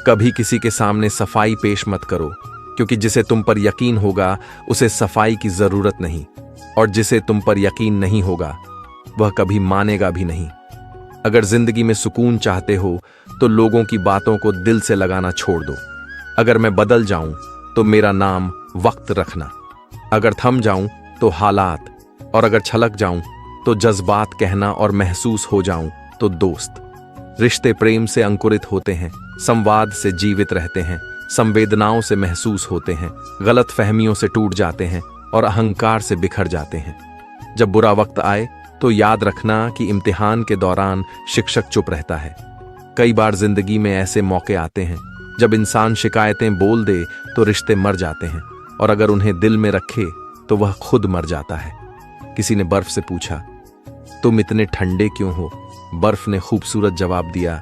कभी किसी के सामने सफाई पेश मत करो, क्योंकि जिसे तुम पर यकीन होगा उसे सफाई की जरूरत नहीं, और जिसे तुम पर यकीन नहीं होगा वह कभी मानेगा भी नहीं। अगर जिंदगी में सुकून चाहते हो तो लोगों की बातों को दिल से लगाना छोड़ दो। अगर मैं बदल जाऊं तो मेरा नाम वक्त रखना, अगर थम जाऊं तो हालात, और अगर छलक जाऊं तो जज्बात कहना, और महसूस हो जाऊं तो दोस्त। रिश्ते प्रेम से अंकुरित होते हैं, संवाद से जीवित रहते हैं, संवेदनाओं से महसूस होते हैं, गलत फहमियों से टूट जाते हैं और अहंकार से बिखर जाते हैं। जब बुरा वक्त आए तो याद रखना कि इम्तिहान के दौरान शिक्षक चुप रहता है। कई बार जिंदगी में ऐसे मौके आते हैं जब इंसान शिकायतें बोल दे तो रिश्ते मर जाते हैं, और अगर उन्हें दिल में रखे तो वह खुद मर जाता है। किसी ने बर्फ से पूछा, तुम इतने ठंडे क्यों हो? बर्फ ने खूबसूरत जवाब दिया,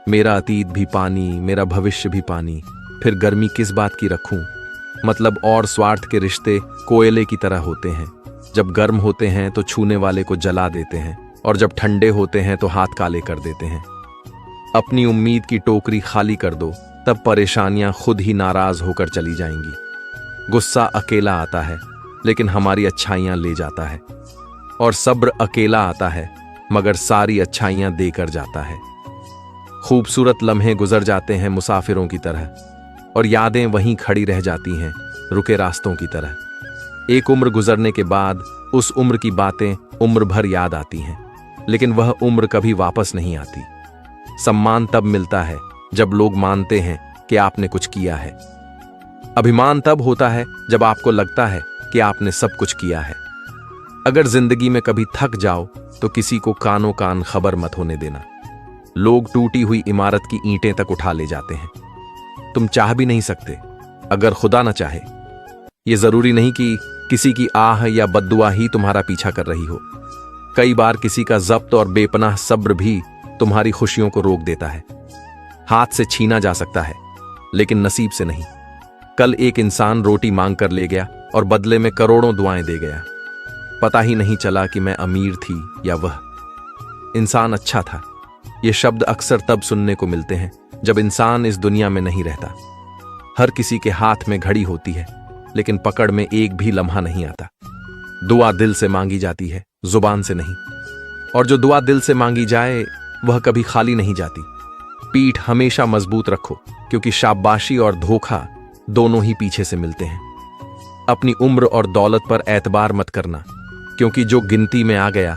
मेरा अतीत भी पानी, मेरा भविष्य भी पानी, फिर गर्मी किस बात की रखूं? मतलब और स्वार्थ के रिश्ते कोयले की तरह होते हैं, जब गर्म होते हैं तो छूने वाले को जला देते हैं, और जब ठंडे होते हैं तो हाथ काले कर देते हैं। अपनी उम्मीद की टोकरी खाली कर दो, तब परेशानियां खुद ही नाराज होकर चली जाएंगी। गुस्सा अकेला आता है लेकिन हमारी अच्छाइयां ले जाता है, और सब्र अकेला आता है मगर सारी अच्छाइयां देकर जाता है। खूबसूरत लम्हे गुजर जाते हैं मुसाफिरों की तरह, और यादें वहीं खड़ी रह जाती हैं रुके रास्तों की तरह। एक उम्र गुजरने के बाद उस उम्र की बातें उम्र भर याद आती हैं, लेकिन वह उम्र कभी वापस नहीं आती। सम्मान तब मिलता है जब लोग मानते हैं कि आपने कुछ किया है। अभिमान तब होता है जब आपको लगता है कि आपने सब कुछ किया है। अगर जिंदगी में कभी थक जाओ तो किसी को कानों कान खबर मत होने देना। लोग टूटी हुई इमारत की ईंटें तक उठा ले जाते हैं। तुम चाह भी नहीं सकते अगर खुदा न चाहे। यह जरूरी नहीं कि किसी की आह या बद्दुआ ही तुम्हारा पीछा कर रही हो। कई बार किसी का जब्त और बेपनाह सब्र भी तुम्हारी खुशियों को रोक देता है। हाथ से छीना जा सकता है लेकिन नसीब से नहीं। कल एक इंसान रोटी मांग कर ले गया और बदले में करोड़ों दुआएं दे गया। पता ही नहीं चला कि मैं अमीर थी या वह इंसान अच्छा था। ये शब्द अक्सर तब सुनने को मिलते हैं जब इंसान इस दुनिया में नहीं रहता। हर किसी के हाथ में घड़ी होती है लेकिन पकड़ में एक भी लम्हा नहीं आता। दुआ दिल से मांगी जाती है, जुबान से नहीं। और जो दुआ दिल से मांगी जाए वह कभी खाली नहीं जाती। पीठ हमेशा मजबूत रखो, क्योंकि शाबाशी और धोखा दोनों ही पीछे से मिलते हैं। अपनी उम्र और दौलत पर एतबार मत करना, क्योंकि जो गिनती में आ गया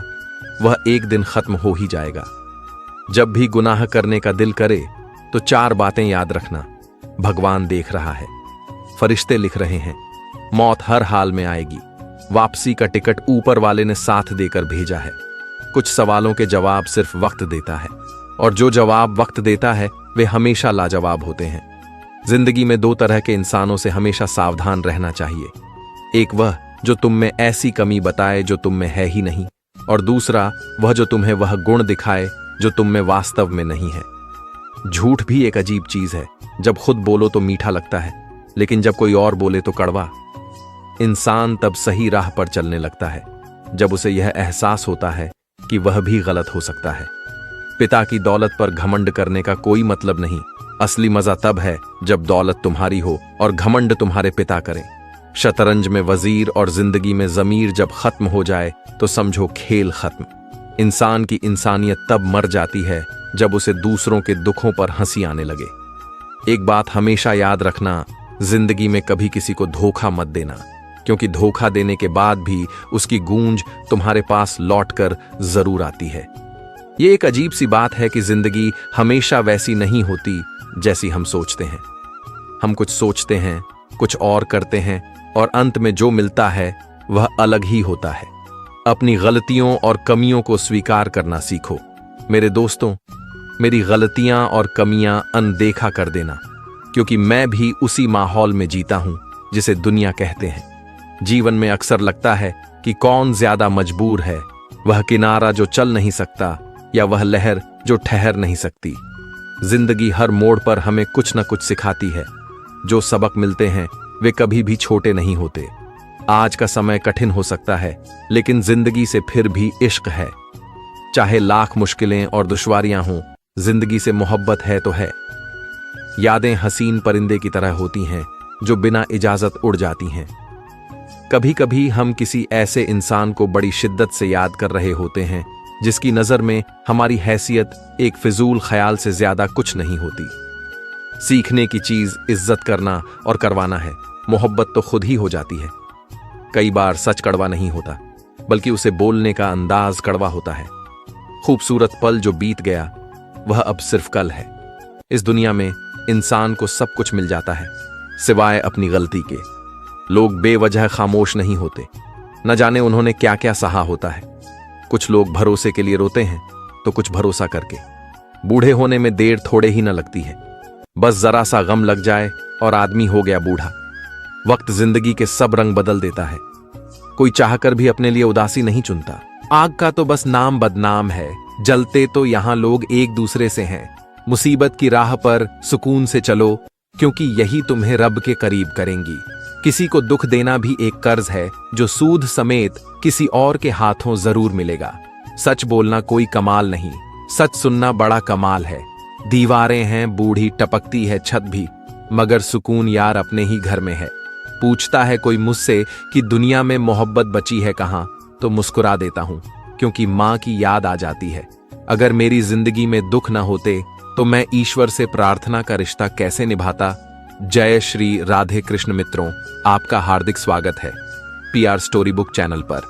वह एक दिन खत्म हो ही जाएगा। जब भी गुनाह करने का दिल करे तो 4 बातें याद रखना। भगवान देख रहा है, फरिश्ते लिख रहे हैं, मौत हर हाल में आएगी, वापसी का टिकट ऊपर वाले ने साथ देकर भेजा है। कुछ सवालों के जवाब सिर्फ वक्त देता है, और जो जवाब वक्त देता है वे हमेशा लाजवाब होते हैं। जिंदगी में 2 तरह के इंसानों से हमेशा सावधान रहना चाहिए। एक वह जो तुम में ऐसी कमी बताए जो तुम में है ही नहीं, और दूसरा वह जो तुम्हें वह गुण दिखाए जो तुम में वास्तव में नहीं है। झूठ भी एक अजीब चीज है। जब खुद बोलो तो मीठा लगता है, लेकिन जब कोई और बोले तो कड़वा। इंसान तब सही राह पर चलने लगता है जब उसे यह एहसास होता है कि वह भी गलत हो सकता है। पिता की दौलत पर घमंड करने का कोई मतलब नहीं। असली मजा तब है जब दौलत तुम्हारी हो और घमंड तुम्हारे पिता करें। शतरंज में वजीर और जिंदगी में जमीर जब खत्म हो जाए तो समझो खेल खत्म। इंसान की इंसानियत तब मर जाती है जब उसे दूसरों के दुखों पर हंसी आने लगे। एक बात हमेशा याद रखना, जिंदगी में कभी किसी को धोखा मत देना, क्योंकि धोखा देने के बाद भी उसकी गूंज तुम्हारे पास लौटकर जरूर आती है। ये एक अजीब सी बात है कि जिंदगी हमेशा वैसी नहीं होती जैसी हम सोचते हैं। हम कुछ सोचते हैं, कुछ और करते हैं, और अंत में जो मिलता है वह अलग ही होता है। अपनी गलतियों और कमियों को स्वीकार करना सीखो। मेरे दोस्तों, मेरी गलतियां और कमियां अनदेखा कर देना, क्योंकि मैं भी उसी माहौल में जीता हूं जिसे दुनिया कहते हैं। जीवन में अक्सर लगता है कि कौन ज्यादा मजबूर है, वह किनारा जो चल नहीं सकता या वह लहर जो ठहर नहीं सकती। जिंदगी हर मोड़ पर हमें कुछ न कुछ सिखाती है। जो सबक मिलते हैं वे कभी भी छोटे नहीं होते। आज का समय कठिन हो सकता है, लेकिन जिंदगी से फिर भी इश्क है। चाहे लाख मुश्किलें और दुश्वारियां हों, जिंदगी से मोहब्बत है तो है। यादें हसीन परिंदे की तरह होती हैं जो बिना इजाजत उड़ जाती हैं। कभी कभी हम किसी ऐसे इंसान को बड़ी शिद्दत से याद कर रहे होते हैं जिसकी नजर में हमारी हैसियत एक फिजूल ख्याल से ज्यादा कुछ नहीं होती। सीखने की चीज इज्जत करना और करवाना है। मोहब्बत तो खुद ही हो जाती है। कई बार सच कड़वा नहीं होता, बल्कि उसे बोलने का अंदाज कड़वा होता है। खूबसूरत पल जो बीत गया वह अब सिर्फ कल है। इस दुनिया में इंसान को सब कुछ मिल जाता है सिवाय अपनी गलती के। लोग बेवजह खामोश नहीं होते, न जाने उन्होंने क्या क्या सहा होता है। कुछ लोग भरोसे के लिए रोते हैं तो कुछ भरोसा करके। बूढ़े होने में देर थोड़े ही न लगती है, बस जरा सा गम लग जाए और आदमी हो गया बूढ़ा। वक्त जिंदगी के सब रंग बदल देता है। कोई चाहकर भी अपने लिए उदासी नहीं चुनता। आग का तो बस नाम बदनाम है, जलते तो यहां लोग एक दूसरे से हैं। मुसीबत की राह पर सुकून से चलो, क्योंकि यही तुम्हें रब के करीब करेंगी। किसी को दुख देना भी एक कर्ज है जो सूद समेत किसी और के हाथों जरूर मिलेगा। सच बोलना कोई कमाल नहीं, सच सुनना बड़ा कमाल है। दीवारें हैं बूढ़ी, टपकती है छत भी, मगर सुकून यार अपने ही घर में है। पूछता है कोई मुझसे कि दुनिया में मोहब्बत बची है कहां, तो मुस्कुरा देता हूं, क्योंकि मां की याद आ जाती है। अगर मेरी जिंदगी में दुख न होते तो मैं ईश्वर से प्रार्थना का रिश्ता कैसे निभाता। जय श्री राधे कृष्ण। मित्रों, आपका हार्दिक स्वागत है PR स्टोरी बुक चैनल पर,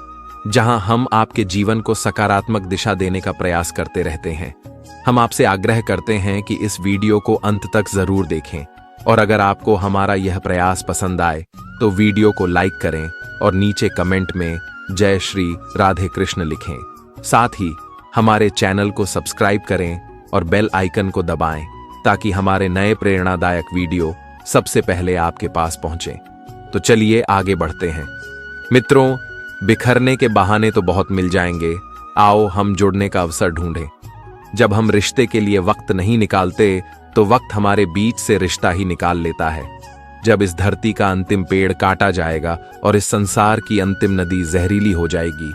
जहां हम आपके जीवन को सकारात्मक दिशा देने का प्रयास करते रहते हैं। हम आपसे आग्रह करते हैं कि इस वीडियो को अंत तक जरूर देखें, और अगर आपको हमारा यह प्रयास पसंद आए तो वीडियो को लाइक करें और नीचे कमेंट में जय श्री राधे कृष्ण लिखें। साथ ही हमारे चैनल को सब्सक्राइब करें और बेल आइकन को दबाएं, ताकि हमारे नए प्रेरणादायक वीडियो सबसे पहले आपके पास पहुंचे। तो चलिए आगे बढ़ते हैं। मित्रों, बिखरने के बहाने तो बहुत मिल जाएंगे, आओ हम जुड़ने का अवसर ढूंढें। जब हम रिश्ते के लिए वक्त नहीं निकालते तो वक्त हमारे बीच से रिश्ता ही निकाल लेता है। जब इस धरती का अंतिम पेड़ काटा जाएगा और इस संसार की अंतिम नदी जहरीली हो जाएगी,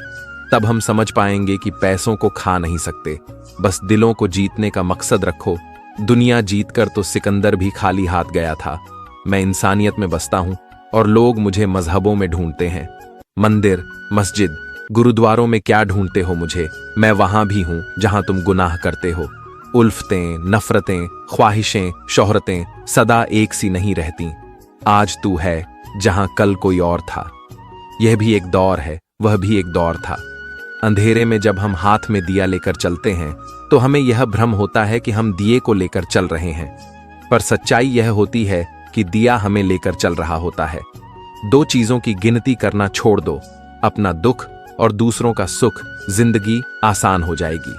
तब हम समझ पाएंगे कि पैसों को खा नहीं सकते, बस दिलों को जीतने का मकसद रखो। दुनिया जीतकर तो सिकंदर भी खाली हाथ गया था। मैं इंसानियत में बसता हूं और लोग मुझे मजहबों में ढूंढते हैं। मंदिर, मस्जिद, गुरुद्वारों में क्या ढूंढते हो मुझे? मैं वहां भी हूं जहां तुम गुनाह करते हो। उल्फतें, नफरतें, ख्वाहिशें, शोहरतें सदा एक सी नहीं रहती। आज तू है जहां कल कोई और था। यह भी एक दौर है, वह भी एक दौर था। अंधेरे में जब हम हाथ में दिया लेकर चलते हैं तो हमें यह भ्रम होता है कि हम दिए को लेकर चल रहे हैं, पर सच्चाई यह होती है कि दिया हमें लेकर चल रहा होता है। दो चीजों की गिनती करना छोड़ दो, अपना दुख और दूसरों का सुख, जिंदगी आसान हो जाएगी।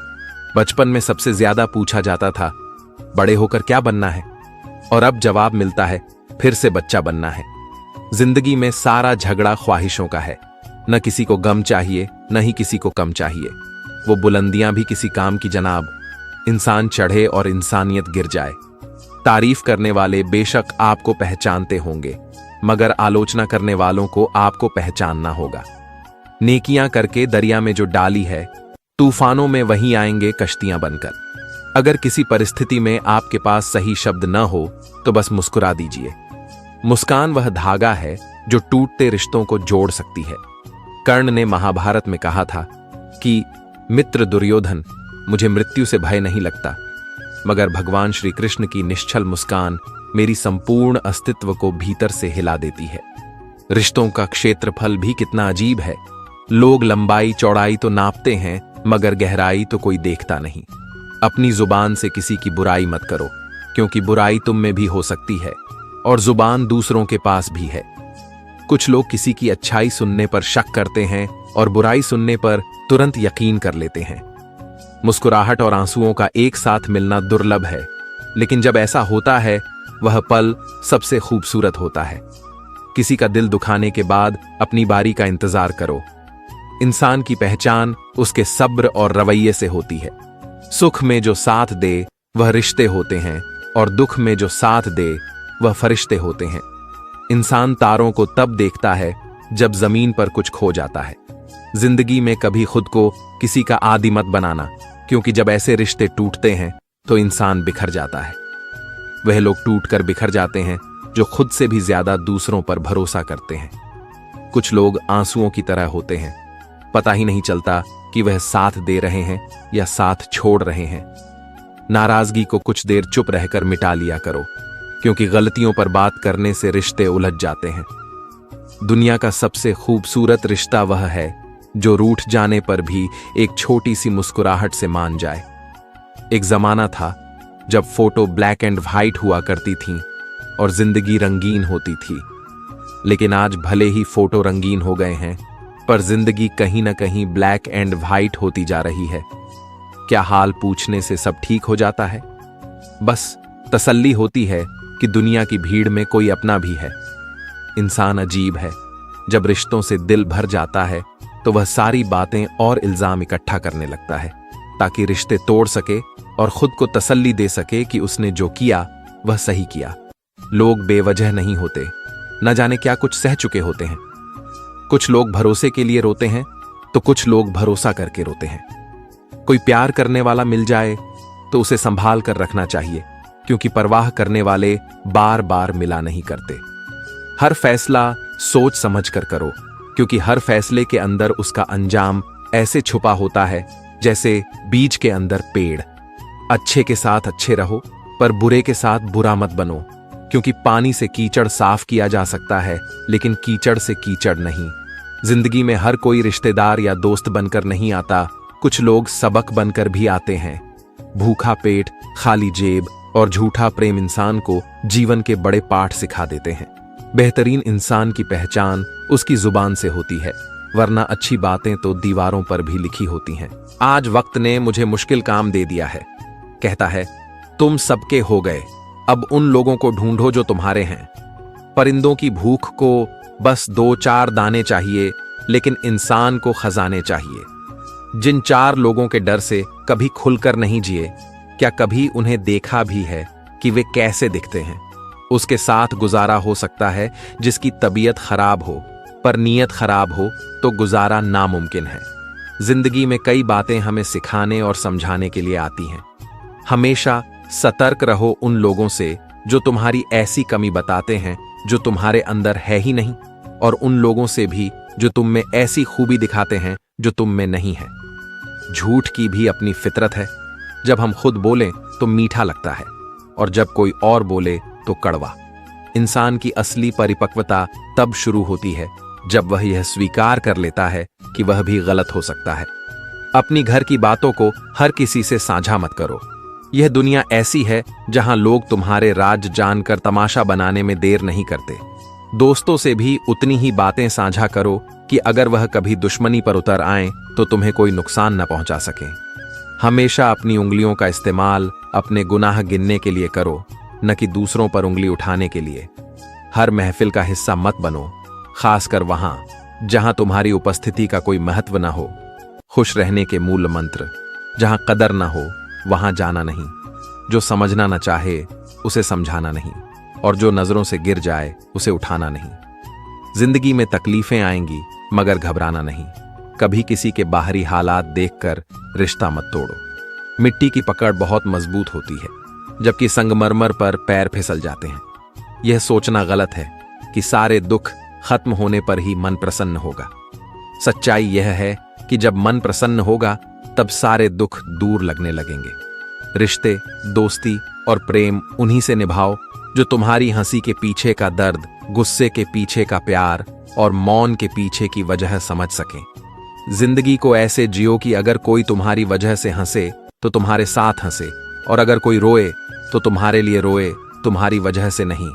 बचपन में सबसे ज्यादा पूछा जाता था, बड़े होकर क्या बनना है? और अब जवाब मिलता है, फिर से बच्चा बनना है। जिंदगी में सारा झगड़ा ख्वाहिशों का है। न किसी को गम चाहिए, न ही किसी को कम चाहिए। वो बुलंदियां भी किसी काम की जनाब। इंसान चढ़े और इंसानियत गिर जाए। तारीफ करने वाले बेशक आपको पहचानते होंगे, मगर आलोचना करने वालों को आपको पहचानना होगा। नेकियां करके दरिया में जो डाली है, तूफानों में वहीं आएंगे कश्तियां बनकर। अगर किसी परिस्थिति में आपके पास सही शब्द न हो तो बस मुस्कुरा दीजिए। मुस्कान वह धागा है जो टूटते रिश्तों को जोड़ सकती है। कर्ण ने महाभारत में कहा था कि मित्र दुर्योधन, मुझे मृत्यु से भय नहीं लगता, मगर भगवान श्री कृष्ण की निश्चल मुस्कान मेरी संपूर्ण अस्तित्व को भीतर से हिला देती है। रिश्तों का क्षेत्रफल भी कितना अजीब है। लोग लंबाई चौड़ाई तो नापते हैं, मगर गहराई तो कोई देखता नहीं। अपनी जुबान से किसी की बुराई मत करो, क्योंकि बुराई तुम में भी हो सकती है और जुबान दूसरों के पास भी है। कुछ लोग किसी की अच्छाई सुनने पर शक करते हैं और बुराई सुनने पर तुरंत यकीन कर लेते हैं। मुस्कुराहट और आंसुओं का एक साथ मिलना दुर्लभ है, लेकिन जब ऐसा होता है वह पल सबसे खूबसूरत होता है। किसी का दिल दुखाने के बाद अपनी बारी का इंतजार करो। इंसान की पहचान उसके सब्र और रवैये से होती है। सुख में जो साथ दे वह रिश्ते होते हैं, और दुख में जो साथ दे वह फरिश्ते होते हैं। इंसान तारों को तब देखता है जब जमीन पर कुछ खो जाता है। जिंदगी में कभी खुद को किसी का आदी मत बनाना, क्योंकि जब ऐसे रिश्ते टूटते हैं तो इंसान बिखर जाता है। वह लोग टूटकर बिखर जाते हैं जो खुद से भी ज्यादा दूसरों पर भरोसा करते हैं। कुछ लोग आंसुओं की तरह होते हैं, पता ही नहीं चलता कि वह साथ दे रहे हैं या साथ छोड़ रहे हैं। नाराजगी को कुछ देर चुप रहकर मिटा लिया करो, क्योंकि गलतियों पर बात करने से रिश्ते उलझ जाते हैं। दुनिया का सबसे खूबसूरत रिश्ता वह है जो रूठ जाने पर भी एक छोटी सी मुस्कुराहट से मान जाए। एक जमाना था जब फोटो ब्लैक एंड व्हाइट हुआ करती थीं और जिंदगी रंगीन होती थी, लेकिन आज भले ही फोटो रंगीन हो गए हैं, पर जिंदगी कहीं ना कहीं ब्लैक एंड व्हाइट होती जा रही है। क्या हाल पूछने से सब ठीक हो जाता है? बस तसल्ली होती है कि दुनिया की भीड़ में कोई अपना भी है। इंसान अजीब है, जब रिश्तों से दिल भर जाता है तो वह सारी बातें और इल्जाम इकट्ठा करने लगता है ताकि रिश्ते तोड़ सके और खुद को तसल्ली दे सके कि उसने जो किया वह सही किया। लोग बेवजह नहीं होते, न जाने क्या कुछ सह चुके होते हैं। कुछ लोग भरोसे के लिए रोते हैं तो कुछ लोग भरोसा करके रोते हैं। कोई प्यार करने वाला मिल जाए तो उसे संभाल कर रखना चाहिए, क्योंकि परवाह करने वाले बार बार मिला नहीं करते। हर फैसला सोच समझ कर करो, क्योंकि हर फैसले के अंदर उसका अंजाम ऐसे छुपा होता है जैसे बीज के अंदर पेड़। अच्छे के साथ अच्छे रहो, पर बुरे के साथ बुरा मत बनो, क्योंकि पानी से कीचड़ साफ किया जा सकता है, लेकिन कीचड़ से कीचड़ नहीं। जिंदगी में हर कोई रिश्तेदार या दोस्त बनकर नहीं आता, कुछ लोग सबक बनकर भी आते हैं। भूखा पेट, खाली जेब और झूठा प्रेम इंसान को जीवन के बड़े पाठ सिखा देते हैं। बेहतरीन इंसान की पहचान उसकी जुबान से होती है, वरना अच्छी बातें तो दीवारों पर भी लिखी होती हैं। आज वक्त ने मुझे मुश्किल काम दे दिया है। कहता है, तुम सबके हो गए, अब उन लोगों को ढूंढो जो तुम्हारे हैं। परिंदों की भूख को बस 2-4 दाने चाहिए, लेकिन इंसान को खजाने चाहिए। जिन 4 लोगों के डर से कभी खुलकर नहीं जिए, क्या कभी उन्हें देखा भी है कि वे कैसे दिखते हैं? उसके साथ गुजारा हो सकता है जिसकी तबीयत खराब हो, पर नीयत खराब हो तो गुजारा नामुमकिन है। जिंदगी में कई बातें हमें सिखाने और समझाने के लिए आती हैं। हमेशा सतर्क रहो उन लोगों से जो तुम्हारी ऐसी कमी बताते हैं जो तुम्हारे अंदर है ही नहीं, और उन लोगों से भी जो तुम में ऐसी खूबी दिखाते हैं जो तुम में नहीं है। झूठ की भी अपनी फितरत है। जब हम खुद बोलें तो मीठा लगता है, और जब कोई और बोले तो कड़वा। इंसान की असली परिपक्वता तब शुरू होती है जब वह यह स्वीकार कर लेता है कि वह भी गलत हो सकता है। अपनी घर की बातों को हर किसी से साझा मत करो। यह दुनिया ऐसी है जहां लोग तुम्हारे राज जानकर तमाशा बनाने में देर नहीं करते। दोस्तों से भी उतनी ही बातें साझा करो कि अगर वह कभी दुश्मनी पर उतर आए तो तुम्हें कोई नुकसान न पहुंचा सके। हमेशा अपनी उंगलियों का इस्तेमाल अपने गुनाह गिनने के लिए करो, न कि दूसरों पर उंगली उठाने के लिए। हर महफिल का हिस्सा मत बनो, खासकर वहां जहां तुम्हारी उपस्थिति का कोई महत्व न हो। खुश रहने के मूल मंत्र, जहां कदर न हो वहां जाना नहीं, जो समझना न चाहे उसे समझाना नहीं, और जो नजरों से गिर जाए उसे उठाना नहीं। जिंदगी में तकलीफें आएंगी, मगर घबराना नहीं। कभी किसी के बाहरी हालात देखकर रिश्ता मत तोड़ो। मिट्टी की पकड़ बहुत मजबूत होती है, जबकि संगमरमर पर पैर फिसल जाते हैं। यह सोचना गलत है कि सारे दुख खत्म होने पर ही मन प्रसन्न होगा। सच्चाई यह है कि जब मन प्रसन्न होगा तब सारे दुख दूर लगने लगेंगे। रिश्ते, दोस्ती और प्रेम उन्हीं से निभाओ जो तुम्हारी हंसी के पीछे का दर्द, गुस्से के पीछे का प्यार और मौन के पीछे की वजह समझ सकें। जिंदगी को ऐसे जियो कि अगर कोई तुम्हारी वजह से हंसे तो तुम्हारे साथ हंसे, और अगर कोई रोए तो तुम्हारे लिए रोए, तुम्हारी वजह से नहीं।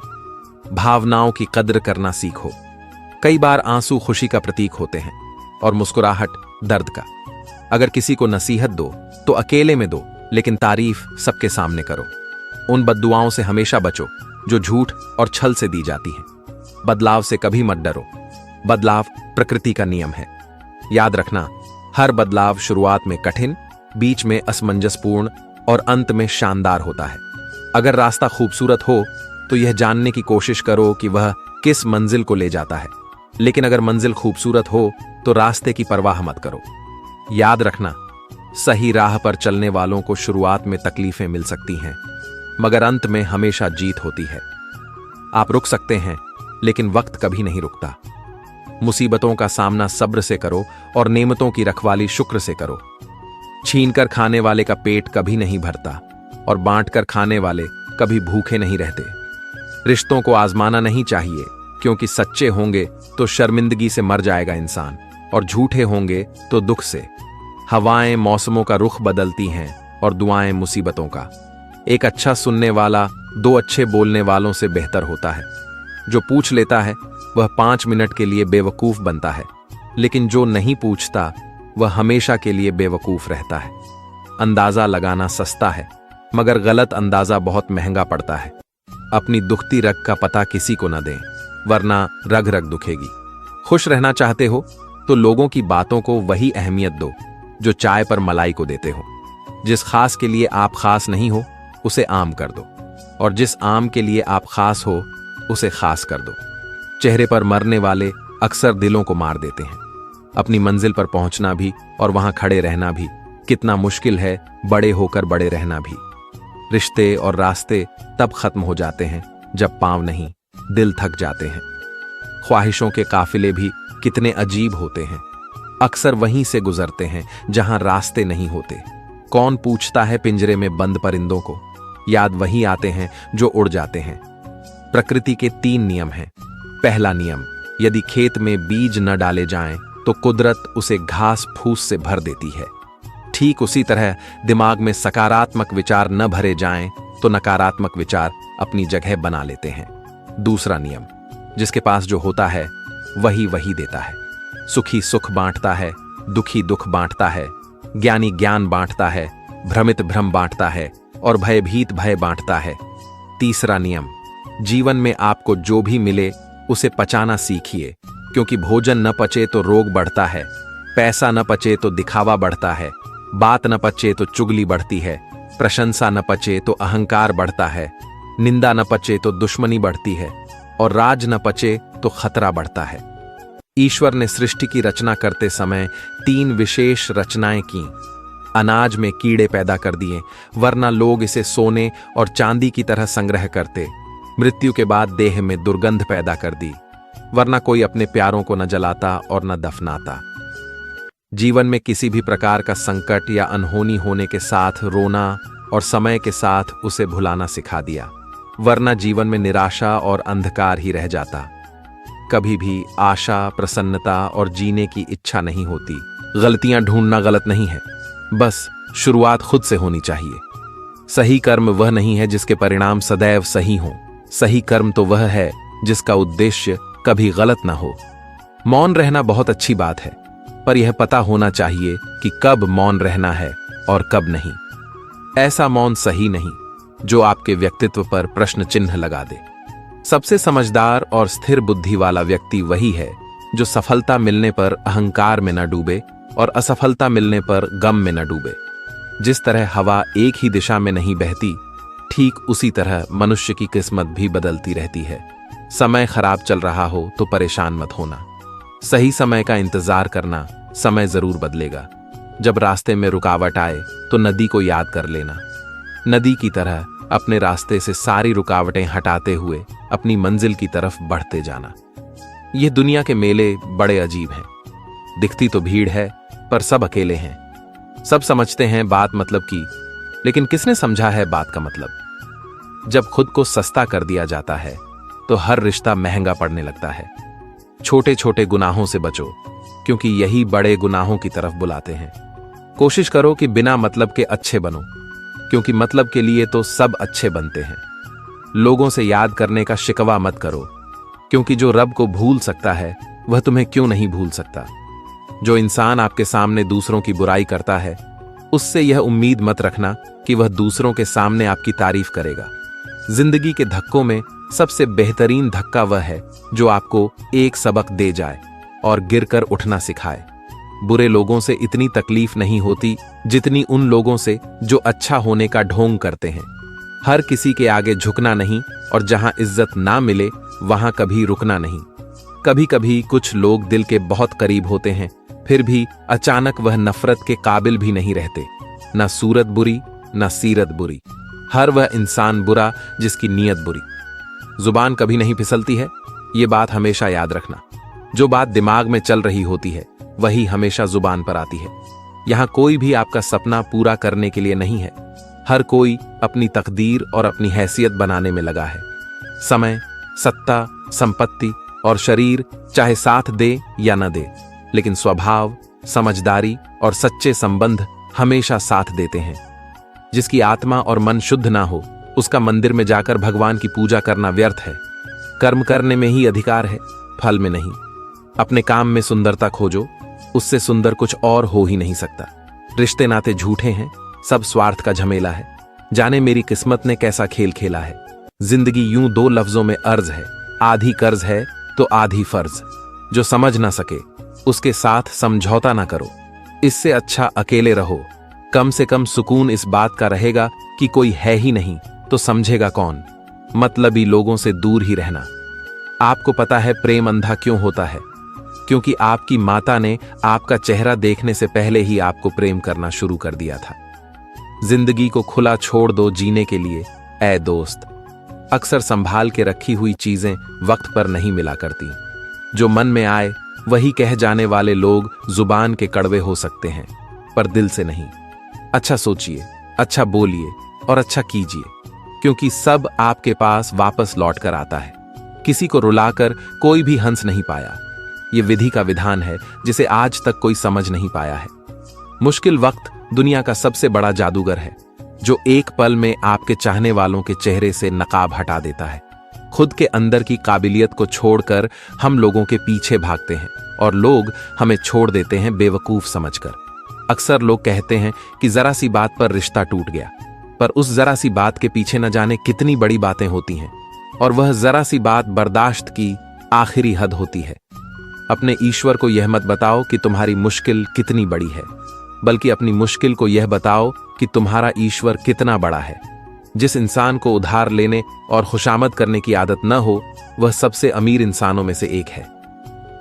भावनाओं की कद्र करना सीखो। कई बार आंसू खुशी का प्रतीक होते हैं और मुस्कुराहट दर्द का। अगर किसी को नसीहत दो तो अकेले में दो, लेकिन तारीफ सबके सामने करो। उन बद्दुआओं से हमेशा बचो जो झूठ और छल से दी जाती हैं। बदलाव से कभी मत डरो, बदलाव प्रकृति का नियम है। याद रखना, हर बदलाव शुरुआत में कठिन, बीच में असमंजसपूर्ण और अंत में शानदार होता है। अगर रास्ता खूबसूरत हो तो यह जानने की कोशिश करो कि वह किस मंजिल को ले जाता है, लेकिन अगर मंजिल खूबसूरत हो तो रास्ते की परवाह मत करो। याद रखना, सही राह पर चलने वालों को शुरुआत में तकलीफें मिल सकती हैं, मगर अंत में हमेशा जीत होती है। आप रुक सकते हैं, लेकिन वक्त कभी नहीं रुकता। मुसीबतों का सामना सब्र से करो और नेमतों की रखवाली शुक्र से करो। छीनकर खाने वाले का पेट कभी नहीं भरता और बांटकर खाने वाले कभी भूखे नहीं रहते। रिश्तों को आजमाना नहीं चाहिए, क्योंकि सच्चे होंगे तो शर्मिंदगी से मर जाएगा इंसान, और झूठे होंगे तो दुख से। हवाएं मौसमों का रुख बदलती हैं और दुआएं मुसीबतों का। एक अच्छा सुनने वाला 2 अच्छे बोलने वालों से बेहतर होता है। जो पूछ लेता है वह 5 मिनट के लिए बेवकूफ बनता है, लेकिन जो नहीं पूछता वह हमेशा के लिए बेवकूफ रहता है। अंदाजा लगाना सस्ता है, मगर गलत अंदाजा बहुत महंगा पड़ता है। अपनी दुखती रग का पता किसी को न दें, वरना रग रग दुखेगी। खुश रहना चाहते हो तो लोगों की बातों को वही अहमियत दो जो चाय पर मलाई को देते हो। जिस खास के लिए आप खास नहीं हो उसे आम कर दो, और जिस आम के लिए आप खास हो उसे खास कर दो। चेहरे पर मरने वाले अक्सर दिलों को मार देते हैं। अपनी मंजिल पर पहुंचना भी और वहां खड़े रहना भी कितना मुश्किल है, बड़े होकर बड़े रहना भी। रिश्ते और रास्ते तब खत्म हो जाते हैं जब पांव नहीं, दिल थक जाते हैं। ख्वाहिशों के काफिले भी कितने अजीब होते हैं, अक्सर वहीं से गुजरते हैं जहां रास्ते नहीं होते। कौन पूछता है पिंजरे में बंद परिंदों को, याद वही आते हैं जो उड़ जाते हैं। प्रकृति के 3 नियम हैं। पहला नियम, यदि खेत में बीज न डाले जाएं तो कुदरत उसे घास फूस से भर देती है। ठीक उसी तरह दिमाग में सकारात्मक विचार न भरे जाएं तो नकारात्मक विचार अपनी जगह बना लेते हैं। दूसरा नियम, जिसके पास जो होता है वही वही देता है। सुखी सुख बांटता है, दुखी दुख बांटता है, ज्ञानी ज्ञान बांटता है, भ्रमित भ्रम बांटता है और भयभीत भय बांटता है। तीसरा नियम, जीवन में आपको जो भी मिले उसे पचाना सीखिए, क्योंकि भोजन न पचे तो रोग बढ़ता है, पैसा न पचे तो दिखावा बढ़ता है, बात न पचे तो चुगली बढ़ती है, प्रशंसा न पचे तो अहंकार बढ़ता है, निंदा न पचे तो दुश्मनी बढ़ती है, और राज न पचे तो खतरा बढ़ता है। ईश्वर ने सृष्टि की रचना करते समय 3 विशेष रचनाएं की। अनाज में कीड़े पैदा कर दिए, वरना लोग इसे सोने और चांदी की तरह संग्रह करते। मृत्यु के बाद देह में दुर्गंध पैदा कर दी, वरना कोई अपने प्यारों को न जलाता और न दफनाता। जीवन में किसी भी प्रकार का संकट या अनहोनी होने के साथ रोना और समय के साथ उसे भुलाना सिखा दिया, वरना जीवन में निराशा और अंधकार ही रह जाता। कभी भी आशा, प्रसन्नता और जीने की इच्छा नहीं होती। गलतियां ढूंढना गलत नहीं है, बस शुरुआत खुद से होनी चाहिए। सही कर्म वह नहीं है जिसके परिणाम सदैव सही हों। सही कर्म तो वह है जिसका उद्देश्य कभी गलत ना हो। मौन रहना बहुत अच्छी बात है, पर यह पता होना चाहिए कि कब मौन रहना है और कब नहीं। ऐसा मौन सही नहीं जो आपके व्यक्तित्व पर प्रश्न चिन्ह लगा दे। सबसे समझदार और स्थिर बुद्धि वाला व्यक्ति वही है जो सफलता मिलने पर अहंकार में न डूबे और असफलता मिलने पर गम में न डूबे। जिस तरह हवा एक ही दिशा में नहीं बहती, ठीक उसी तरह मनुष्य की किस्मत भी बदलती रहती है। समय खराब चल रहा हो तो परेशान मत होना। सही समय का इंतजार करना, समय जरूर बदलेगा। जब रास्ते में रुकावट आए तो नदी को याद कर लेना। नदी की तरह अपने रास्ते से सारी रुकावटें हटाते हुए अपनी मंजिल की तरफ बढ़ते जाना। ये दुनिया के मेले बड़े अजीब हैं। दिखती तो भीड़ है, पर सब अकेले हैं। सब समझते हैं बात मतलब की, लेकिन किसने समझा है बात का मतलब। जब खुद को सस्ता कर दिया जाता है तो हर रिश्ता महंगा पड़ने लगता है। छोटे छोटे गुनाहों से बचो, क्योंकि यही बड़े गुनाहों की तरफ बुलाते हैं। कोशिश करो कि बिना मतलब के अच्छे बनो, क्योंकि मतलब के लिए तो सब अच्छे बनते हैं। लोगों से याद करने का शिकवा मत करो, क्योंकि जो रब को भूल सकता है वह तुम्हें क्यों नहीं भूल सकता। जो इंसान आपके सामने दूसरों की बुराई करता है, उससे यह उम्मीद मत रखना कि वह दूसरों के सामने आपकी तारीफ करेगा। जिंदगी के धक्कों में सबसे बेहतरीन धक्का वह है जो आपको एक सबक दे जाए और गिरकर उठना सिखाए। बुरे लोगों से इतनी तकलीफ नहीं होती जितनी उन लोगों से जो अच्छा होने का ढोंग करते हैं। हर किसी के आगे झुकना नहीं, और जहां इज्जत ना मिले वहां कभी रुकना नहीं। कभी कभी कुछ लोग दिल के बहुत करीब होते हैं, फिर भी अचानक वह नफरत के काबिल भी नहीं रहते। ना सूरत बुरी, ना सीरत बुरी। हर वह इंसान बुरा जिसकी नीयत बुरी। जुबान कभी नहीं फिसलती है, ये बात हमेशा याद रखना। जो बात दिमाग में चल रही होती है वही हमेशा जुबान पर आती है। यहां कोई भी आपका सपना पूरा करने के लिए नहीं है। हर कोई अपनी तकदीर और अपनी हैसियत बनाने में लगा है। समय, सत्ता, संपत्ति और शरीर चाहे साथ दे या न दे, लेकिन स्वभाव, समझदारी और सच्चे संबंध हमेशा साथ देते हैं। जिसकी आत्मा और मन शुद्ध ना हो, उसका मंदिर में जाकर भगवान की पूजा करना व्यर्थ है। कर्म करने में ही अधिकार है, फल में नहीं। अपने काम में सुंदरता खोजो, उससे सुंदर कुछ और हो ही नहीं सकता। रिश्ते नाते झूठे हैं, सब स्वार्थ का झमेला है। जाने मेरी किस्मत ने कैसा खेल खेला है। जिंदगी यूं दो लफ्जों में अर्ज है, आधी कर्ज है तो आधी फर्ज। जो समझ ना सके उसके साथ समझौता ना करो, इससे अच्छा अकेले रहो। कम से कम सुकून इस बात का रहेगा कि कोई है ही नहीं तो समझेगा कौन। मतलबी लोगों से दूर ही रहना। आपको पता है प्रेम अंधा क्यों होता है? क्योंकि आपकी माता ने आपका चेहरा देखने से पहले ही आपको प्रेम करना शुरू कर दिया था। जिंदगी को खुला छोड़ दो जीने के लिए ऐ दोस्त। अक्सर संभाल के रखी हुई चीजें वक्त पर नहीं मिला करती। जो मन में आए वही कह जाने वाले लोग जुबान के कड़वे हो सकते हैं, पर दिल से नहीं। अच्छा सोचिए, अच्छा बोलिए और अच्छा कीजिए, क्योंकि सब आपके पास वापस लौट कर आता है। किसी को रुलाकर कोई भी हंस नहीं पाया। ये विधि का विधान है जिसे आज तक कोई समझ नहीं पाया है। मुश्किल वक्त दुनिया का सबसे बड़ा जादूगर है, जो एक पल में आपके चाहने वालों के चेहरे से नकाब हटा देता है। खुद के अंदर की काबिलियत को छोड़कर हम लोगों के पीछे भागते हैं और लोग हमें छोड़ देते हैं बेवकूफ समझकर। अक्सर लोग कहते हैं कि जरा सी बात पर रिश्ता टूट गया, पर उस जरा सी बात के पीछे न जाने कितनी बड़ी बातें होती हैं, और वह जरा सी बात बर्दाश्त की आखिरी हद होती है। अपने ईश्वर को यह मत बताओ कि तुम्हारी मुश्किल कितनी बड़ी है, बल्कि अपनी मुश्किल को यह बताओ कि तुम्हारा ईश्वर कितना बड़ा है। जिस इंसान को उधार लेने और खुशामद करने की आदत न हो, वह सबसे अमीर इंसानों में से एक है।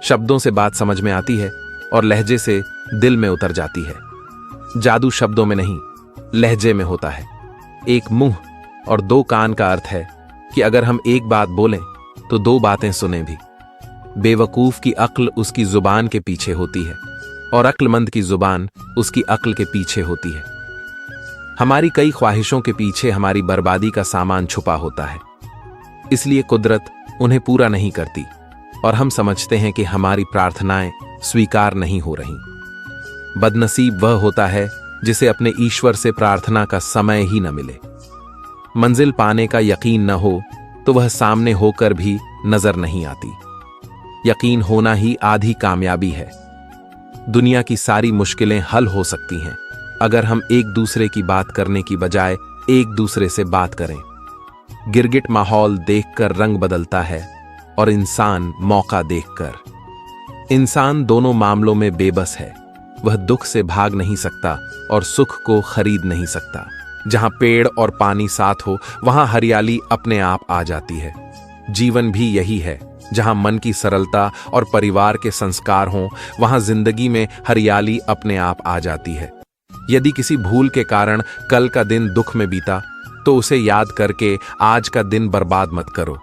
शब्दों से बात समझ में आती है और लहजे से दिल में उतर जाती है। जादू शब्दों में नहीं, लहजे में होता है। एक मुंह और दो कान का अर्थ है कि अगर हम एक बात बोलें तो दो बातें सुने भी। बेवकूफ की अक्ल उसकी जुबान के पीछे होती है और अक्लमंद की जुबान उसकी अक्ल के पीछे होती है। हमारी कई ख्वाहिशों के पीछे हमारी बर्बादी का सामान छुपा होता है, इसलिए कुदरत उन्हें पूरा नहीं करती और हम समझते हैं कि हमारी प्रार्थनाएं स्वीकार नहीं हो रही। बदनसीब वह होता है जिसे अपने ईश्वर से प्रार्थना का समय ही न मिले। मंजिल पाने का यकीन न हो तो वह सामने होकर भी नजर नहीं आती। यकीन होना ही आधी कामयाबी है। दुनिया की सारी मुश्किलें हल हो सकती हैं अगर हम एक दूसरे की बात करने की बजाय एक दूसरे से बात करें। गिरगिट माहौल देखकर रंग बदलता है और इंसान मौका देखकर। इंसान दोनों मामलों में बेबस है। वह दुख से भाग नहीं सकता और सुख को खरीद नहीं सकता। जहां पेड़ और पानी साथ हो वहां हरियाली अपने आप आ जाती है। जीवन भी यही है, जहां मन की सरलता और परिवार के संस्कार हों वहां जिंदगी में हरियाली अपने आप आ जाती है। यदि किसी भूल के कारण कल का दिन दुख में बीता तो उसे याद करके आज का दिन बर्बाद मत करो।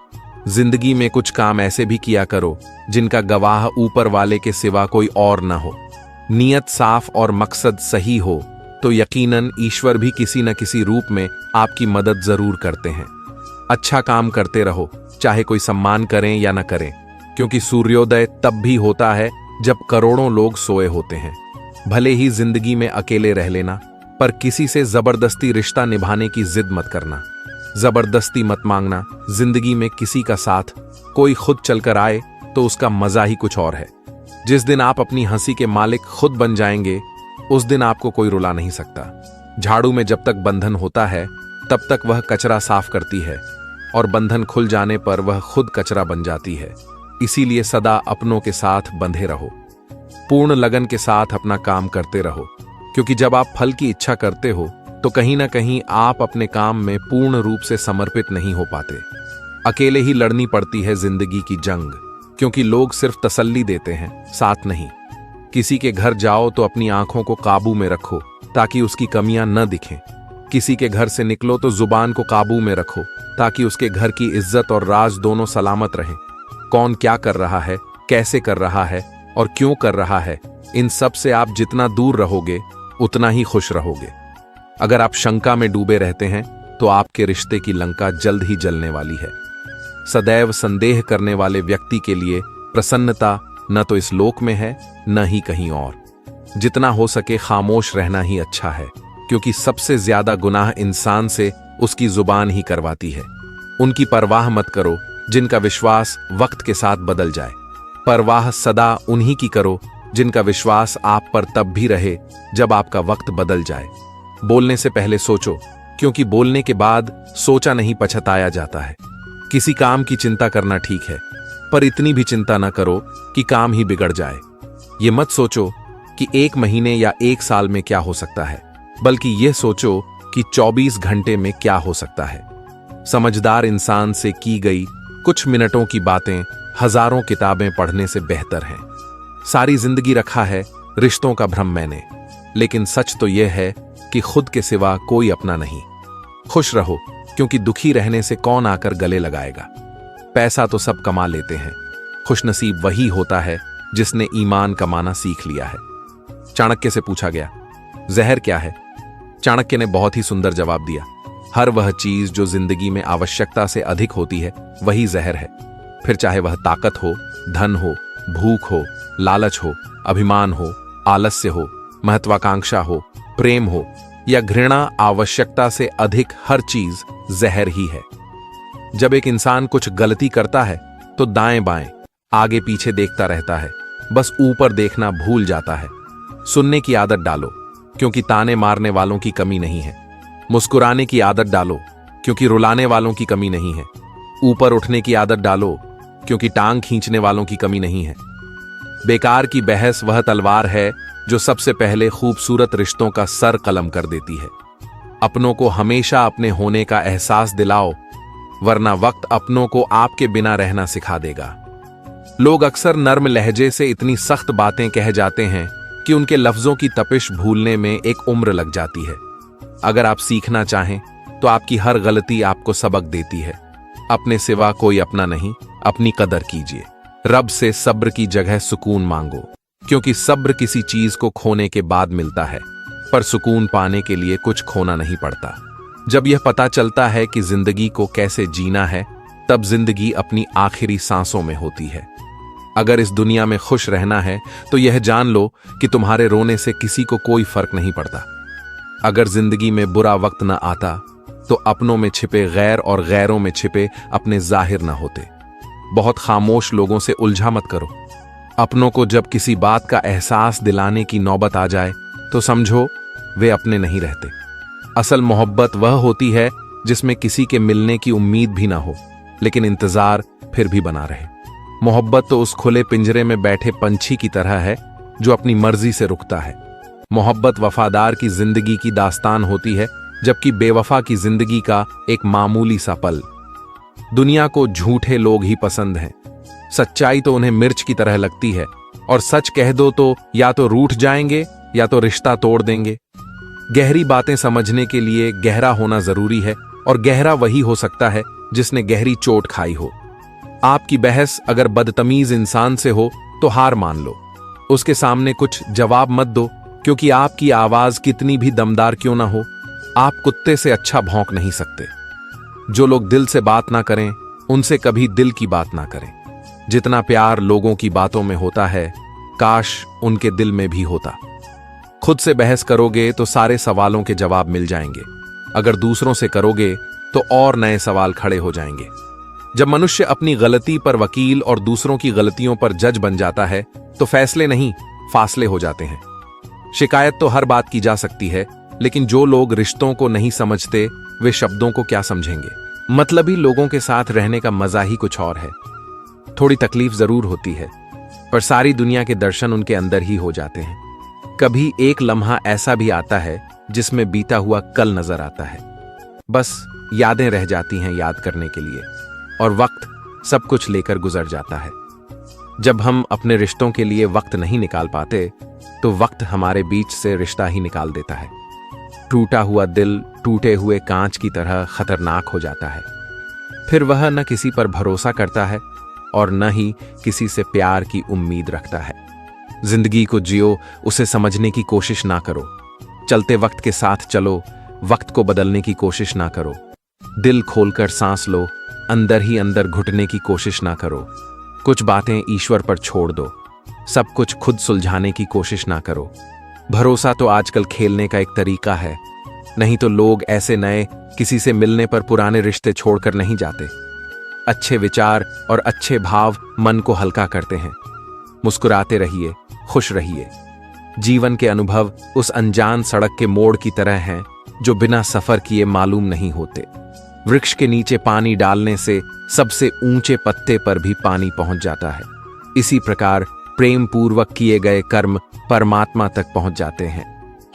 जिंदगी में कुछ काम ऐसे भी किया करो जिनका गवाह ऊपर वाले के सिवा कोई और न हो। नियत साफ और मकसद सही हो तो यकीनन ईश्वर भी किसी न किसी रूप में आपकी मदद जरूर करते हैं। अच्छा काम करते रहो, चाहे कोई सम्मान करें या न करें, क्योंकि सूर्योदय तब भी होता है जब करोड़ों लोग सोए होते हैं। भले ही जिंदगी में अकेले रह लेना, पर किसी से जबरदस्ती रिश्ता निभाने की जिद मत करना। जबरदस्ती मत मांगना। जिंदगी में किसी का साथ कोई खुद चलकर आए तो उसका मजा ही कुछ और है। जिस दिन आप अपनी हंसी के मालिक खुद बन जाएंगे, उस दिन आपको कोई रुला नहीं सकता। झाड़ू में जब तक बंधन होता है तब तक वह कचरा साफ करती है, और बंधन खुल जाने पर वह खुद कचरा बन जाती है। इसीलिए सदा अपनों के साथ बंधे रहो। पूर्ण लगन के साथ अपना काम करते रहो, क्योंकि जब आप फल की इच्छा करते हो तो कहीं ना कहीं आप अपने काम में पूर्ण रूप से समर्पित नहीं हो पाते। अकेले ही लड़नी पड़ती है जिंदगी की जंग, क्योंकि लोग सिर्फ तसल्ली देते हैं, साथ नहीं। किसी के घर जाओ तो अपनी आंखों को काबू में रखो ताकि उसकी कमियां न दिखें। किसी के घर से निकलो तो जुबान को काबू में रखो, ताकि उसके घर की इज्जत और राज दोनों सलामत रहें। कौन क्या कर रहा है, कैसे कर रहा है और क्यों कर रहा है, इन सब से आप जितना दूर रहोगे उतना ही खुश रहोगे। अगर आप शंका में डूबे रहते हैं तो आपके रिश्ते की लंका जल्द ही जलने वाली है। सदैव संदेह करने वाले व्यक्ति के लिए प्रसन्नता न तो इस लोक में है न ही कहीं और। जितना हो सके खामोश रहना ही अच्छा है, क्योंकि सबसे ज्यादा गुनाह इंसान से उसकी जुबान ही करवाती है। उनकी परवाह मत करो जिनका विश्वास वक्त के साथ बदल जाए। परवाह सदा उन्हीं की करो जिनका विश्वास आप पर तब भी रहे जब आपका वक्त बदल जाए। बोलने से पहले सोचो, क्योंकि बोलने के बाद सोचा नहीं पछताया जाता है। किसी काम की चिंता करना ठीक है, पर इतनी भी चिंता न करो कि काम ही बिगड़ जाए। ये मत सोचो कि 1 महीने या 1 साल में क्या हो सकता है, बल्कि यह सोचो कि 24 घंटे में क्या हो सकता है। समझदार इंसान से की गई कुछ मिनटों की बातें हजारों किताबें पढ़ने से बेहतर हैं। सारी जिंदगी रखा है रिश्तों का भ्रम मैंने, लेकिन सच तो यह है कि खुद के सिवा कोई अपना नहीं। खुश रहो, क्योंकि दुखी रहने से कौन आकर गले लगाएगा। पैसा तो सब कमा लेते हैं, खुशनसीब वही होता है जिसने ईमान कमाना सीख लिया है। चाणक्य से पूछा गया, जहर क्या है? चाणक्य ने बहुत ही सुंदर जवाब दिया, हर वह चीज जो जिंदगी में आवश्यकता से अधिक होती है वही जहर है। फिर चाहे वह ताकत हो, धन हो, भूख हो, लालच हो, अभिमान हो, आलस्य हो, महत्वाकांक्षा हो, प्रेम हो या घृणा, आवश्यकता से अधिक हर चीज जहर ही है। जब एक इंसान कुछ गलती करता है तो दाएं बाएं, आगे पीछे देखता रहता है, बस ऊपर देखना भूल जाता है। सुनने की आदत डालो, क्योंकि ताने मारने वालों की कमी नहीं है। मुस्कुराने की आदत डालो, क्योंकि रुलाने वालों की कमी नहीं है। ऊपर उठने की आदत डालो, क्योंकि टांग खींचने वालों की कमी नहीं है। बेकार की बहस वह तलवार है जो सबसे पहले खूबसूरत रिश्तों का सर कलम कर देती है। अपनों को हमेशा अपने होने का एहसास दिलाओ, वरना वक्त अपनों को आपके बिना रहना सिखा देगा। लोग अक्सर नर्म लहजे से इतनी सख्त बातें कह जाते हैं कि उनके लफ्जों की तपिश भूलने में एक उम्र लग जाती है। अगर आप सीखना चाहें तो आपकी हर गलती आपको सबक देती है। अपने सिवा कोई अपना नहीं, अपनी कदर कीजिए। रब से सब्र की जगह सुकून मांगो, क्योंकि सब्र किसी चीज को खोने के बाद मिलता है, पर सुकून पाने के लिए कुछ खोना नहीं पड़ता। जब यह पता चलता है कि जिंदगी को कैसे जीना है, तब जिंदगी अपनी आखिरी सांसों में होती है। अगर इस दुनिया में खुश रहना है तो यह जान लो कि तुम्हारे रोने से किसी को कोई फर्क नहीं पड़ता। अगर जिंदगी में बुरा वक्त न आता तो अपनों में छिपे गैर और गैरों में छिपे अपने जाहिर न होते। बहुत खामोश लोगों से उलझा मत करो। अपनों को जब किसी बात का एहसास दिलाने की नौबत आ जाए तो समझो वे अपने नहीं रहते। असल मोहब्बत वह होती है जिसमें किसी के मिलने की उम्मीद भी ना हो, लेकिन इंतजार फिर भी बना रहे। मोहब्बत तो उस खुले पिंजरे में बैठे पंछी की तरह है जो अपनी मर्जी से रुकता है। मोहब्बत वफादार की जिंदगी की दास्तान होती है, जबकि बेवफा की जिंदगी का एक मामूली सा पल। दुनिया को झूठे लोग ही पसंद हैं। सच्चाई तो उन्हें मिर्च की तरह लगती है, और सच कह दो तो या तो रूठ जाएंगे या तो रिश्ता तोड़ देंगे। गहरी बातें समझने के लिए गहरा होना जरूरी है, और गहरा वही हो सकता है जिसने गहरी चोट खाई हो। आपकी बहस अगर बदतमीज इंसान से हो तो हार मान लो। उसके सामने कुछ जवाब मत दो, क्योंकि आपकी आवाज कितनी भी दमदार क्यों ना हो, आप कुत्ते से अच्छा भौंक नहीं सकते। जो लोग दिल से बात ना करें उनसे कभी दिल की बात ना करें। जितना प्यार लोगों की बातों में होता है, काश उनके दिल में भी होता। खुद से बहस करोगे तो सारे सवालों के जवाब मिल जाएंगे। अगर दूसरों से करोगे तो और नए सवाल खड़े हो जाएंगे। जब मनुष्य अपनी गलती पर वकील और दूसरों की गलतियों पर जज बन जाता है तो फैसले नहीं, फासले हो जाते हैं। शिकायत तो हर बात की जा सकती है, लेकिन जो लोग रिश्तों को नहीं समझते वे शब्दों को क्या समझेंगे। मतलबी लोगों के साथ रहने का मजा ही कुछ और है। थोड़ी तकलीफ जरूर होती है, पर सारी दुनिया के दर्शन उनके अंदर ही हो जाते हैं। कभी एक लम्हा ऐसा भी आता है जिसमें बीता हुआ कल नजर आता है। बस यादें रह जाती हैं याद करने के लिए, और वक्त सब कुछ लेकर गुजर जाता है। जब हम अपने रिश्तों के लिए वक्त नहीं निकाल पाते तो वक्त हमारे बीच से रिश्ता ही निकाल देता है। टूटा हुआ दिल टूटे हुए कांच की तरह खतरनाक हो जाता है। फिर वह न किसी पर भरोसा करता है और न ही किसी से प्यार की उम्मीद रखता है। जिंदगी को जियो, उसे समझने की कोशिश ना करो। चलते वक्त के साथ चलो, वक्त को बदलने की कोशिश ना करो। दिल खोलकर सांस लो, अंदर ही अंदर घुटने की कोशिश ना करो। कुछ बातें ईश्वर पर छोड़ दो, सब कुछ खुद सुलझाने की कोशिश ना करो। भरोसा तो आजकल खेलने का एक तरीका है, नहीं तो लोग ऐसे नए किसी से मिलने पर पुराने रिश्ते छोड़कर नहीं जाते। अच्छे विचार और अच्छे भाव मन को हल्का करते हैं। मुस्कुराते रहिए, खुश रहिए। जीवन के अनुभव उस अनजान सड़क के मोड़ की तरह हैं जो बिना सफर किए मालूम नहीं होते। वृक्ष के नीचे पानी डालने से सबसे ऊंचे पत्ते पर भी पानी पहुंच जाता है। इसी प्रकार प्रेम पूर्वक किए गए कर्म परमात्मा तक पहुंच जाते हैं।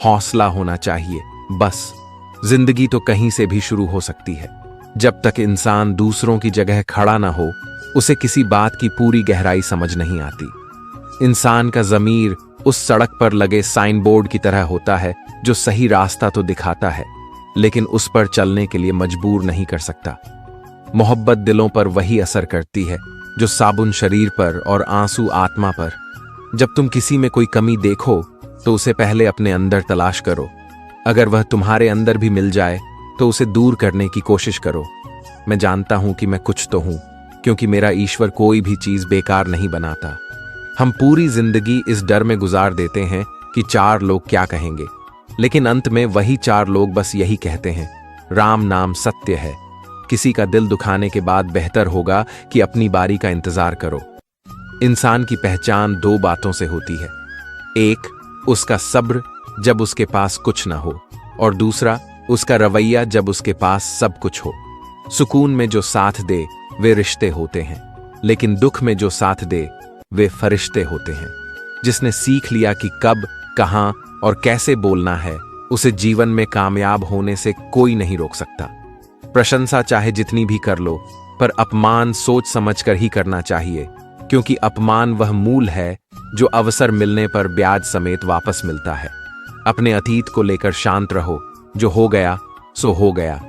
हौसला होना चाहिए बस। जिंदगी तो कहीं से भी शुरू हो सकती है। जब तक इंसान दूसरों की जगह खड़ा ना हो, उसे किसी बात की पूरी गहराई समझ नहीं आती। इंसान का ज़मीर उस सड़क पर लगे साइन बोर्ड की तरह होता है जो सही रास्ता तो दिखाता है, लेकिन उस पर चलने के लिए मजबूर नहीं कर सकता। मोहब्बत दिलों पर वही असर करती है जो साबुन शरीर पर और आंसू आत्मा पर। जब तुम किसी में कोई कमी देखो तो उसे पहले अपने अंदर तलाश करो। अगर वह तुम्हारे अंदर भी मिल जाए तो उसे दूर करने की कोशिश करो। मैं जानता हूं कि मैं कुछ तो हूं, क्योंकि मेरा ईश्वर कोई भी चीज बेकार नहीं बनाता। हम पूरी जिंदगी इस डर में गुजार देते हैं कि 4 लोग क्या कहेंगे, लेकिन अंत में वही 4 लोग बस यही कहते हैं, राम नाम सत्य है। किसी का दिल दुखाने के बाद बेहतर होगा कि अपनी बारी का इंतजार करो। इंसान की पहचान 2 बातों से होती है। एक, उसका सब्र जब उसके पास कुछ ना हो, और दूसरा उसका रवैया जब उसके पास सब कुछ हो। सुकून में जो साथ दे वे रिश्ते होते हैं, लेकिन दुख में जो साथ दे वे फरिश्ते होते हैं। जिसने सीख लिया कि कब, कहां और कैसे बोलना है, उसे जीवन में कामयाब होने से कोई नहीं रोक सकता। प्रशंसा चाहे जितनी भी कर लो, पर अपमान सोच समझकर ही करना चाहिए, क्योंकि अपमान वह मूल है जो अवसर मिलने पर ब्याज समेत वापस मिलता है। अपने अतीत को लेकर शांत रहो, जो हो गया सो हो गया।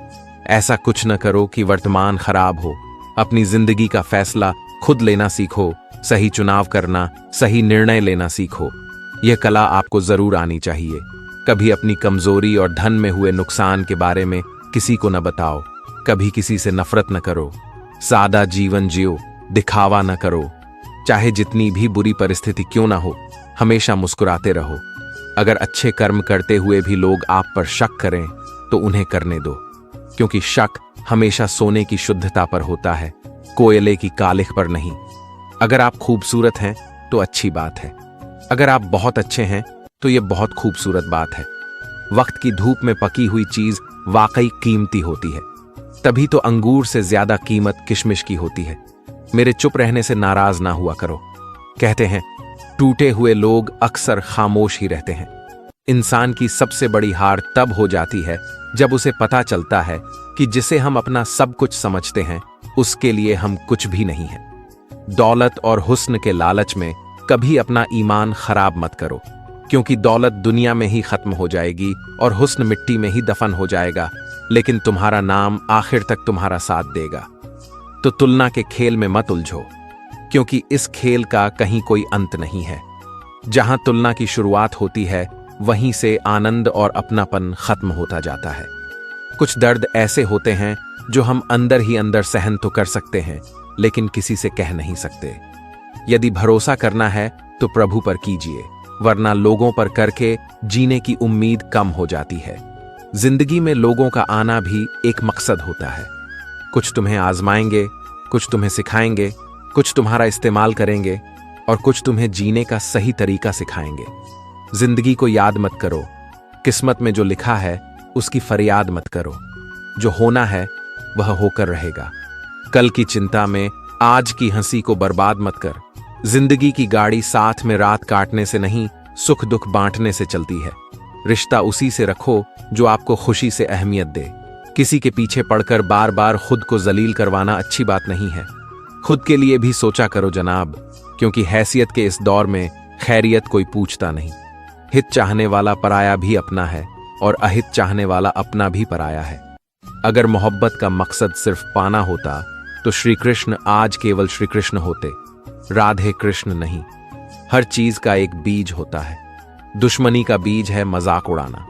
ऐसा कुछ न करो कि वर्तमान खराब हो। अपनी जिंदगी का फैसला खुद लेना सीखो, सही चुनाव करना, सही निर्णय लेना सीखो। यह कला आपको जरूर आनी चाहिए। कभी अपनी कमजोरी और धन में हुए नुकसान के बारे में किसी को न बताओ। कभी किसी से नफरत न करो। सादा जीवन जियो, दिखावा न करो। चाहे जितनी भी बुरी परिस्थिति क्यों ना हो, हमेशा मुस्कुराते रहो। अगर अच्छे कर्म करते हुए भी लोग आप पर शक करें तो उन्हें करने दो, क्योंकि शक हमेशा सोने की शुद्धता पर होता है, कोयले की कालिख पर नहीं। अगर आप खूबसूरत हैं तो अच्छी बात है। अगर आप बहुत अच्छे हैं तो यह बहुत खूबसूरत बात है। वक्त की धूप में पकी हुई चीज वाकई कीमती होती है। तभी तो अंगूर से ज्यादा कीमत किशमिश की होती है। मेरे चुप रहने से नाराज ना हुआ करो। कहते हैं टूटे हुए लोग अक्सर खामोश ही रहते हैं। इंसान की सबसे बड़ी हार तब हो जाती है जब उसे पता चलता है कि जिसे हम अपना सब कुछ समझते हैं, उसके लिए हम कुछ भी नहीं है। दौलत और हुस्न के लालच में कभी अपना ईमान खराब मत करो, क्योंकि दौलत दुनिया में ही खत्म हो जाएगी और हुस्न मिट्टी में ही दफन हो जाएगा, लेकिन तुम्हारा नाम आखिर तक तुम्हारा साथ देगा। तो तुलना के खेल में मत उलझो, क्योंकि इस खेल का कहीं कोई अंत नहीं है। जहां तुलना की शुरुआत होती है, वहीं से आनंद और अपनापन खत्म होता जाता है। कुछ दर्द ऐसे होते हैं जो हम अंदर ही अंदर सहन तो कर सकते हैं, लेकिन किसी से कह नहीं सकते। यदि भरोसा करना है तो प्रभु पर कीजिए, वरना लोगों पर करके जीने की उम्मीद कम हो जाती है। जिंदगी में लोगों का आना भी एक मकसद होता है। कुछ तुम्हें आजमाएंगे, कुछ तुम्हें सिखाएंगे, कुछ तुम्हारा इस्तेमाल करेंगे और कुछ तुम्हें जीने का सही तरीका सिखाएंगे। जिंदगी को याद मत करो, किस्मत में जो लिखा है उसकी फरियाद मत करो। जो होना है वह होकर रहेगा। कल की चिंता में आज की हंसी को बर्बाद मत कर। जिंदगी की गाड़ी साथ में रात काटने से नहीं, सुख दुख बांटने से चलती है। रिश्ता उसी से रखो जो आपको खुशी से अहमियत दे। किसी के पीछे पड़कर बार बार खुद को जलील करवाना अच्छी बात नहीं है। खुद के लिए भी सोचा करो जनाब, क्योंकि हैसियत के इस दौर में खैरियत कोई पूछता नहीं। हित चाहने वाला पराया भी अपना है, और अहित चाहने वाला अपना भी पराया है। अगर मोहब्बत का मकसद सिर्फ पाना होता तो श्री कृष्ण आज केवल श्री कृष्ण होते, राधे कृष्ण नहीं। हर चीज का एक बीज होता है। दुश्मनी का बीज है मजाक उड़ाना।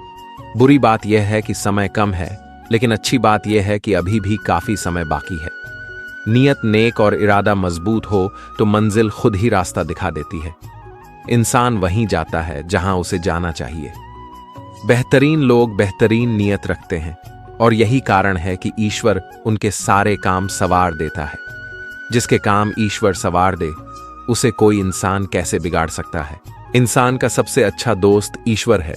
बुरी बात यह है कि समय कम है, लेकिन अच्छी बात यह है कि अभी भी काफी समय बाकी है। नियत नेक और इरादा मजबूत हो तो मंजिल खुद ही रास्ता दिखा देती है। इंसान वहीं जाता है जहां उसे जाना चाहिए। बेहतरीन लोग बेहतरीन नियत रखते हैं और यही कारण है कि ईश्वर उनके सारे काम सवार देता है। जिसके काम ईश्वर सवार दे उसे कोई इंसान कैसे बिगाड़ सकता है। इंसान का सबसे अच्छा दोस्त ईश्वर है।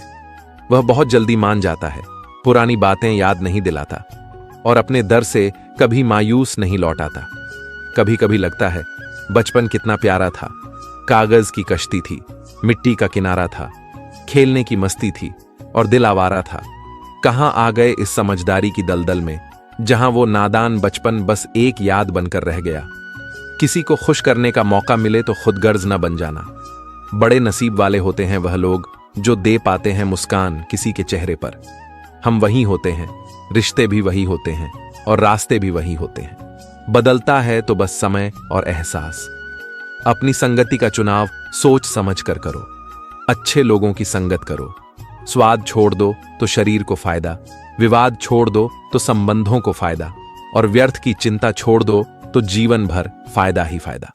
वह बहुत जल्दी मान जाता है, पुरानी बातें याद नहीं दिलाता और अपने दर से कभी मायूस नहीं लौटाता। कभी कभी लगता है बचपन कितना प्यारा था, कागज की कश्ती थी, मिट्टी का किनारा था, खेलने की मस्ती थी और दिल आवारा था। कहां आ गए इस समझदारी की दलदल में, जहां वो नादान बचपन बस एक याद बनकर रह गया। किसी को खुश करने का मौका मिले तो खुद गर्ज न बन जाना। बड़े नसीब वाले होते हैं वह लोग जो दे पाते हैं मुस्कान किसी के चेहरे पर। हम वही होते हैं, रिश्ते भी वही होते हैं और रास्ते भी वही होते हैं। बदलता है तो बस समय और एहसास। अपनी संगति का चुनाव सोच समझ कर करो। अच्छे लोगों की संगत करो। स्वाद छोड़ दो तो शरीर को फायदा, विवाद छोड़ दो तो संबंधों को फायदा और व्यर्थ की चिंता छोड़ दो तो जीवन भर फायदा ही फायदा।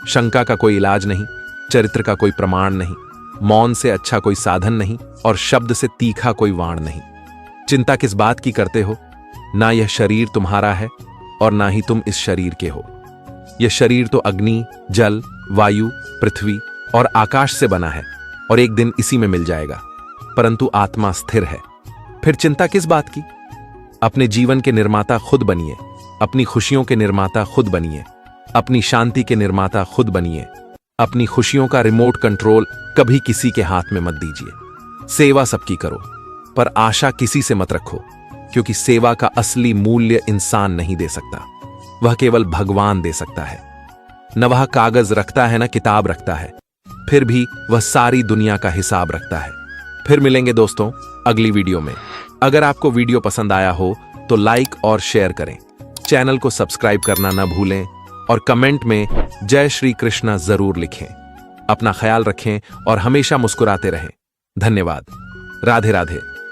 शंका का कोई इलाज नहीं, चरित्र का कोई प्रमाण नहीं, मौन से अच्छा कोई साधन नहीं और शब्द से तीखा कोई वाण नहीं। चिंता किस बात की करते हो? ना यह शरीर तुम्हारा है और ना ही तुम इस शरीर के हो। यह शरीर तो अग्नि, जल, वायु, पृथ्वी और आकाश से बना है और एक दिन इसी में मिल जाएगा, परंतु आत्मा स्थिर है। फिर चिंता किस बात की? अपने जीवन के निर्माता खुद बनिए, अपनी खुशियों के निर्माता खुद बनिए, अपनी शांति के निर्माता खुद बनिए। अपनी खुशियों का रिमोट कंट्रोल कभी किसी के हाथ में मत दीजिए। सेवा सबकी करो, पर आशा किसी से मत रखो, क्योंकि सेवा का असली मूल्य इंसान नहीं दे सकता, वह केवल भगवान दे सकता है। न वह कागज रखता है, न किताब रखता है, फिर भी वह सारी दुनिया का हिसाब रखता है। फिर मिलेंगे दोस्तों अगली वीडियो में। अगर आपको वीडियो पसंद आया हो तो लाइक और शेयर करें, चैनल को सब्सक्राइब करना न भूलें और कमेंट में जय श्री कृष्णा जरूर लिखें। अपना ख्याल रखें और हमेशा मुस्कुराते रहें। धन्यवाद। राधे राधे।